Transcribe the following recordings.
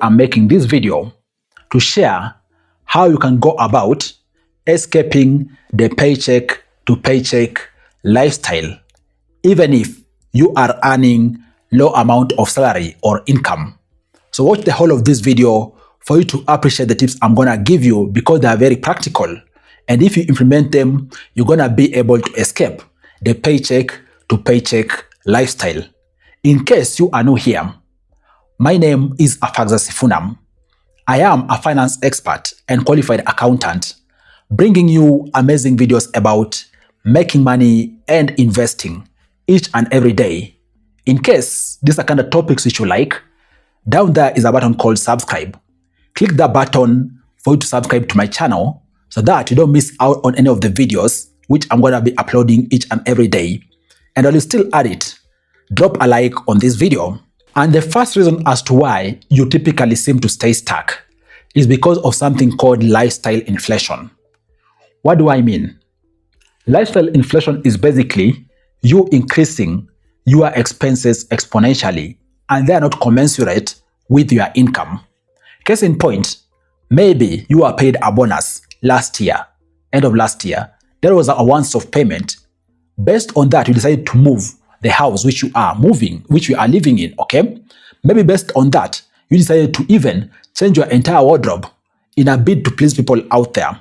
I'm making this video to share how you can go about escaping the paycheck to paycheck lifestyle, even if you are earning low amount of salary or income. So watch the whole of this video for you to appreciate the tips I'm gonna give you because they are very practical. And if you implement them, you're gonna be able to escape the paycheck to paycheck lifestyle. In case you are new here, my name is Afagza Sifunam. I am a finance expert and qualified accountant, bringing you amazing videos about making money and investing each and every day. In case these are kind of topics which you like, down there is a button called subscribe. Click that button for you to subscribe to my channel so that you don't miss out on any of the videos which I'm going to be uploading each and every day. And while you still at it, drop a like on this video. And the first reason as to why you typically seem to stay stuck is because of something called lifestyle inflation. What do I mean? Lifestyle inflation is basically you increasing your expenses exponentially and they are not commensurate with your income. Case in point, maybe you are paid a bonus last year, end of last year. There was a once-off payment. Based on that, you decided to move the house which you are living in, okay? Maybe based on that, you decided to even change your entire wardrobe in a bid to please people out there.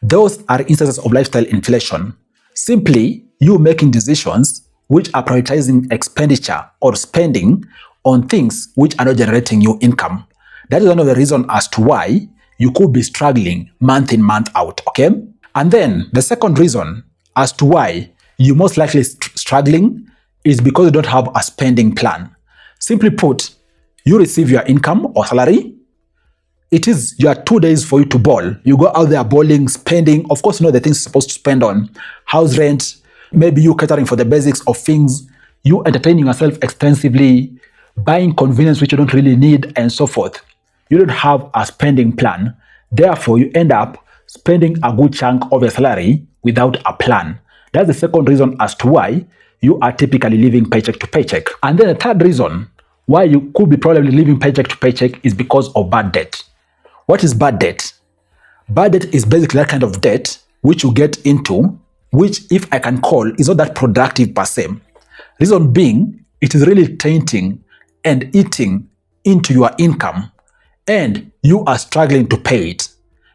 Those are instances of lifestyle inflation. Simply, you making decisions which are prioritizing expenditure or spending on things which are not generating you income. That is one of the reasons as to why you could be struggling month in, month out, okay? And then the second reason as to why you most likely struggling is because you don't have a spending plan. Simply put, you receive your income or salary. It is your 2 days for you to ball. You go out there balling, spending. Of course, you know the things you're supposed to spend on. House rent, maybe you catering for the basics of things, you entertaining yourself extensively, buying convenience which you don't really need, and so forth. You don't have a spending plan. Therefore, you end up spending a good chunk of your salary without a plan. That's the second reason as to why you are typically living paycheck to paycheck. And then the third reason why you could be probably living paycheck to paycheck is because of bad debt. What is bad debt? Bad debt is basically that kind of debt which you get into, which if I can call is not that productive per se. Reason being, it is really tainting and eating into your income and you are struggling to pay it.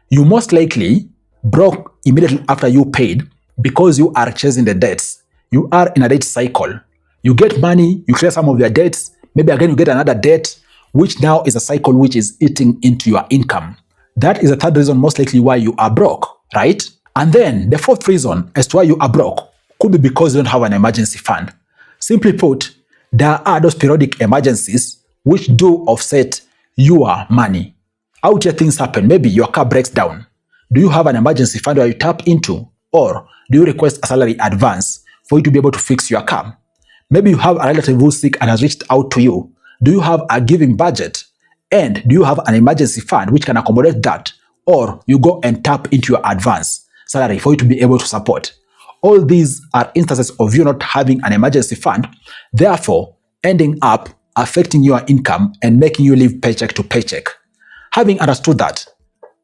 You most likely broke immediately after you paid because you are chasing the debts. You are in a debt cycle. You get money, you clear some of your debts, maybe again you get another debt, which now is a cycle which is eating into your income. That is the third reason most likely why you are broke, right? And then the fourth reason as to why you are broke could be because you don't have an emergency fund. Simply put, there are those periodic emergencies which do offset your money. Out here things happen. Maybe your car breaks down. Do you have an emergency fund where you tap into? Or do you request a salary advance for you to be able to fix your car? Maybe you have a relative who's sick and has reached out to you. Do you have a giving budget? And do you have an emergency fund which can accommodate that? Or you go and tap into your advance salary for you to be able to support? All these are instances of you not having an emergency fund, therefore ending up affecting your income and making you live paycheck to paycheck. Having understood that,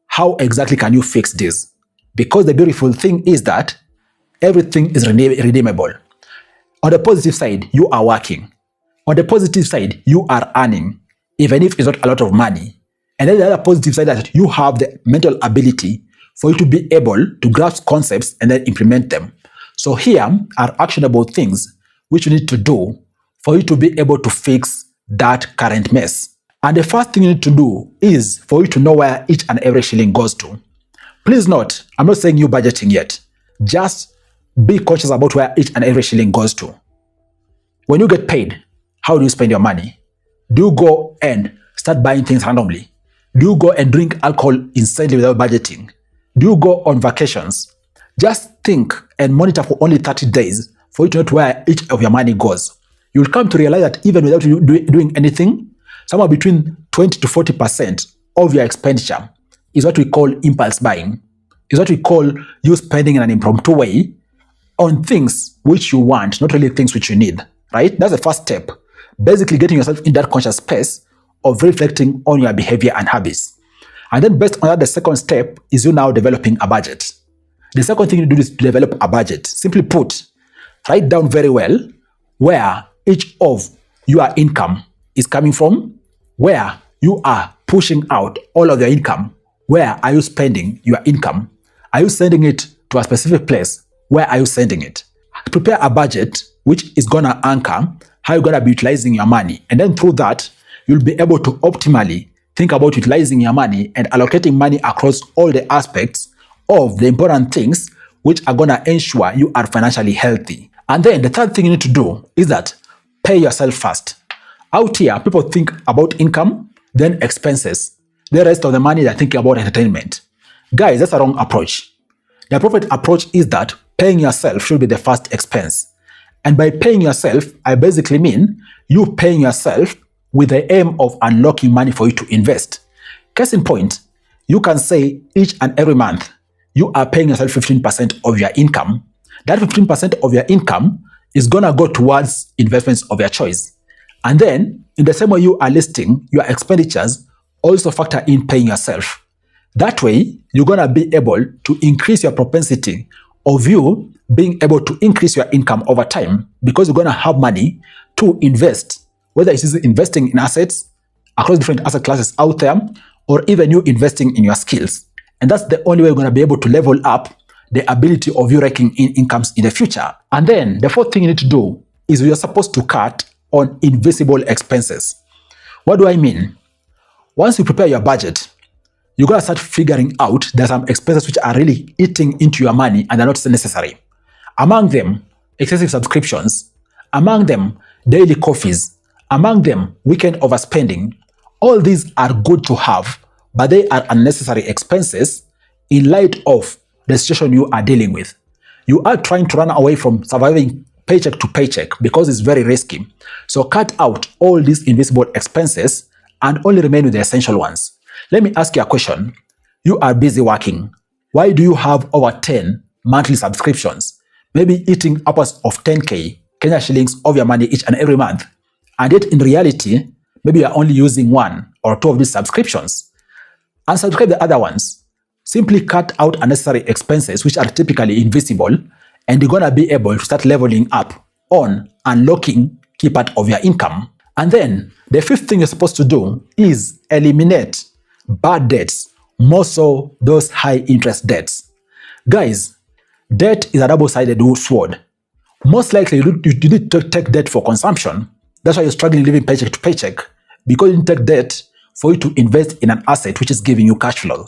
how exactly can you fix this? Because the beautiful thing is that everything is redeemable. On the positive side, you are working. On the positive side, you are earning, even if it's not a lot of money. And then the other positive side is that you have the mental ability for you to be able to grasp concepts and then implement them. So here are actionable things which you need to do for you to be able to fix that current mess. And the first thing you need to do is for you to know where each and every shilling goes to. Please note, I'm not saying you budgeting yet. Just be conscious about where each and every shilling goes to. When you get paid, how do you spend your money? Do you go and start buying things randomly? Do you go and drink alcohol insanely without budgeting? Do you go on vacations? Just think and monitor for only 30 days for you to know where each of your money goes. You'll come to realize that even without you doing anything, somewhere between 20 to 40% of your expenditure is what we call impulse buying. Is what we call you spending in an impromptu way on things which you want, not really things which you need, right? That's the first step. Basically getting yourself in that conscious space of reflecting on your behavior and habits. And then based on that, the second step is you now developing a budget. The second thing you do is to develop a budget. Simply put, write down very well where each of your income is coming from, where you are pushing out all of your income, where are you spending your income, are you sending it to a specific place, where are you sending it? Prepare a budget which is going to anchor how you're going to be utilizing your money. And then through that, you'll be able to optimally think about utilizing your money and allocating money across all the aspects of the important things which are going to ensure you are financially healthy. And then the third thing you need to do is that pay yourself first. Out here, people think about income, then expenses. The rest of the money, they're thinking about entertainment. Guys, that's a wrong approach. The appropriate approach is that paying yourself should be the first expense. And by paying yourself, I basically mean you paying yourself with the aim of unlocking money for you to invest. Case in point, you can say each and every month, you are paying yourself 15% of your income. That 15% of your income is going to go towards investments of your choice. And then, in the same way you are listing your expenditures, also factor in paying yourself. That way, you're going to be able to increase your propensity of you being able to increase your income over time, because you're going to have money to invest, whether it is investing in assets across different asset classes out there, or even you investing in your skills. And that's the only way you're going to be able to level up the ability of you raking in incomes in the future. And then the fourth thing you need to do is you're supposed to cut on invisible expenses. What do I mean? Once you prepare your budget, you're going to start figuring out there are some expenses which are really eating into your money and they're not necessary. Among them, excessive subscriptions. Among them, daily coffees. Among them, weekend overspending. All these are good to have, but they are unnecessary expenses in light of the situation you are dealing with. You are trying to run away from surviving paycheck to paycheck because it's very risky. So cut out all these invisible expenses and only remain with the essential ones. Let me ask you a question. You are busy working. Why do you have over 10 monthly subscriptions? Maybe eating upwards of 10K Kenya shillings of your money each and every month. And yet in reality, maybe you are only using 1 or 2 of these subscriptions. Unsubscribe the other ones. Simply cut out unnecessary expenses which are typically invisible, and you're going to be able to start leveling up on unlocking key part of your income. And then the fifth thing you're supposed to do is eliminate bad debts, more so those high interest debts. Guys, debt is a double-sided sword. Most likely you need to take debt for consumption. That's why you're struggling living paycheck to paycheck, because you need to take debt for you to invest in an asset which is giving you cash flow.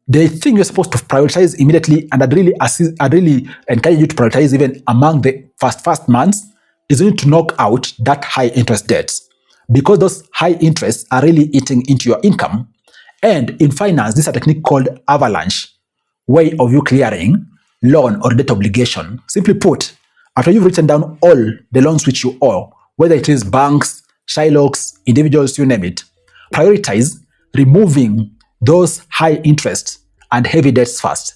The thing you're supposed to prioritize immediately, and I'd really encourage you to prioritize even among the first months, is you need to knock out that high interest debts, because those high interests are really eating into your income. And in finance, this is a technique called avalanche, way of you clearing loan or debt obligation. Simply put, after you've written down all the loans which you owe, whether it is banks, Shylocks, individuals, you name it, prioritize removing those high interest and heavy debts first.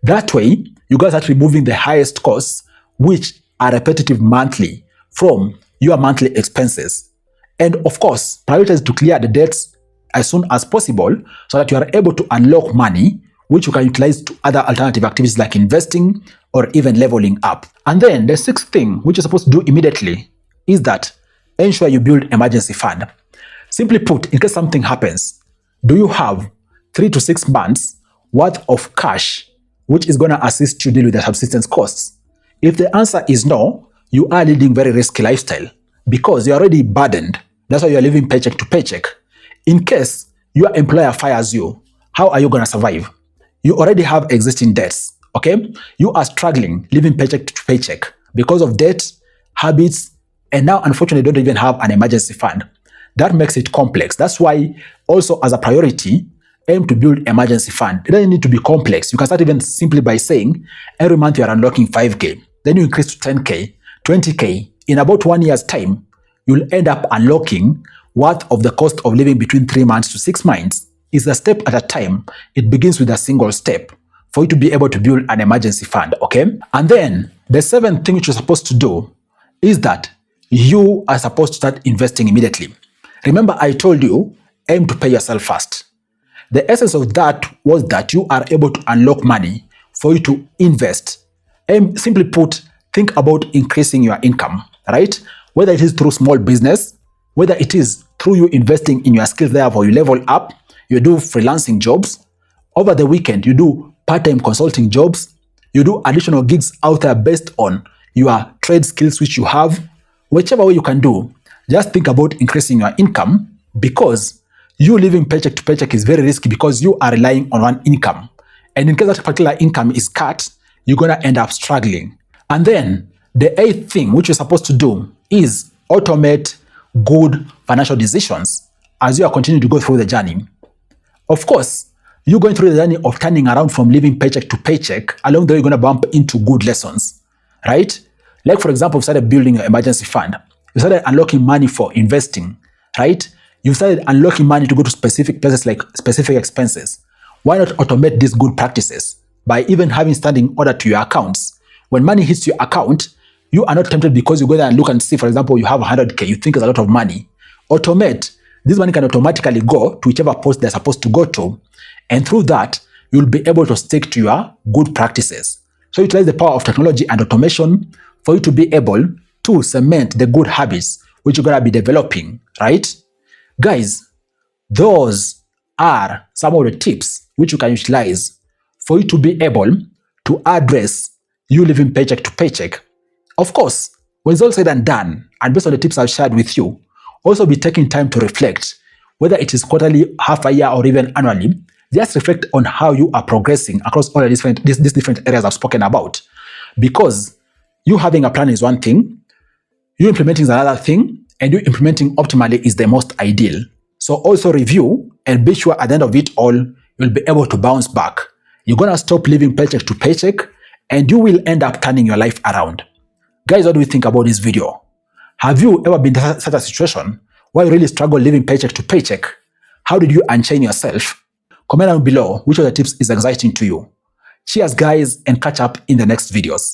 That way, you guys are removing the highest costs, which are repetitive monthly, from your monthly expenses. And of course, prioritize to clear the debts as soon as possible so that you are able to unlock money, which you can utilize to other alternative activities like investing or even leveling up. And then the sixth thing, which you're supposed to do immediately, is that ensure you build emergency fund. Simply put, in case something happens, do you have 3 to 6 months worth of cash which is going to assist you deal with the subsistence costs? If the answer is no, you are leading very risky lifestyle because you're already burdened. That's why you're living paycheck to paycheck. In case your employer fires you, how are you going to survive? You already have existing debts, okay? You are struggling living paycheck to paycheck because of debt, habits, and now unfortunately don't even have an emergency fund. That makes it complex. That's why also as a priority, aim to build emergency fund. It doesn't need to be complex. You can start even simply by saying every month you are unlocking 5K, then you increase to 10K, 20K. In about 1 year's time, you'll end up unlocking worth of the cost of living between 3 months to 6 months. Is a step at a time. It begins with a single step for you to be able to build an emergency fund, okay? And then the seventh thing which you're supposed to do is that you are supposed to start investing immediately. Remember, I told you aim to pay yourself first. The essence of that was that you are able to unlock money for you to invest. And simply put, think about increasing your income, right? Whether it is through small business, whether it is through you investing in your skills, therefore you level up, you do freelancing jobs. Over the weekend, you do part-time consulting jobs. You do additional gigs out there based on your trade skills which you have. Whichever way you can do, just think about increasing your income, because you living paycheck to paycheck is very risky because you are relying on one income. And in case that particular income is cut, you're going to end up struggling. And then the eighth thing which you're supposed to do is automate good financial decisions as you are continuing to go through the journey. Of course, you're going through the journey of turning around from living paycheck to paycheck. Along the way, you're going to bump into good lessons, right? Like, for example, you started building your emergency fund. You started unlocking money for investing, right? You started unlocking money to go to specific places like specific expenses. Why not automate these good practices by even having standing order to your accounts? When money hits your account, you are not tempted because you go there and look and see, for example, you have 100K, you think it's a lot of money. Automate. This money can automatically go to whichever post they're supposed to go to. And through that, you'll be able to stick to your good practices. So utilize the power of technology and automation for you to be able to cement the good habits which you're going to be developing, right? Guys, those are some of the tips which you can utilize for you to be able to address you living paycheck to paycheck. Of course, when it's all said and done, and based on the tips I've shared with you, also be taking time to reflect, whether it is quarterly, half a year, or even annually. Just reflect on how you are progressing across all the these different areas I've spoken about. Because you having a plan is one thing, you implementing is another thing, and you implementing optimally is the most ideal. So also review and be sure at the end of it all, you'll be able to bounce back. You're going to stop living paycheck to paycheck, and you will end up turning your life around. Guys, what do you think about this video? Have you ever been in such a situation where you really struggle living paycheck to paycheck? How did you unchain yourself? Comment down below which of the tips is exciting to you. Cheers, guys, and catch up in the next videos.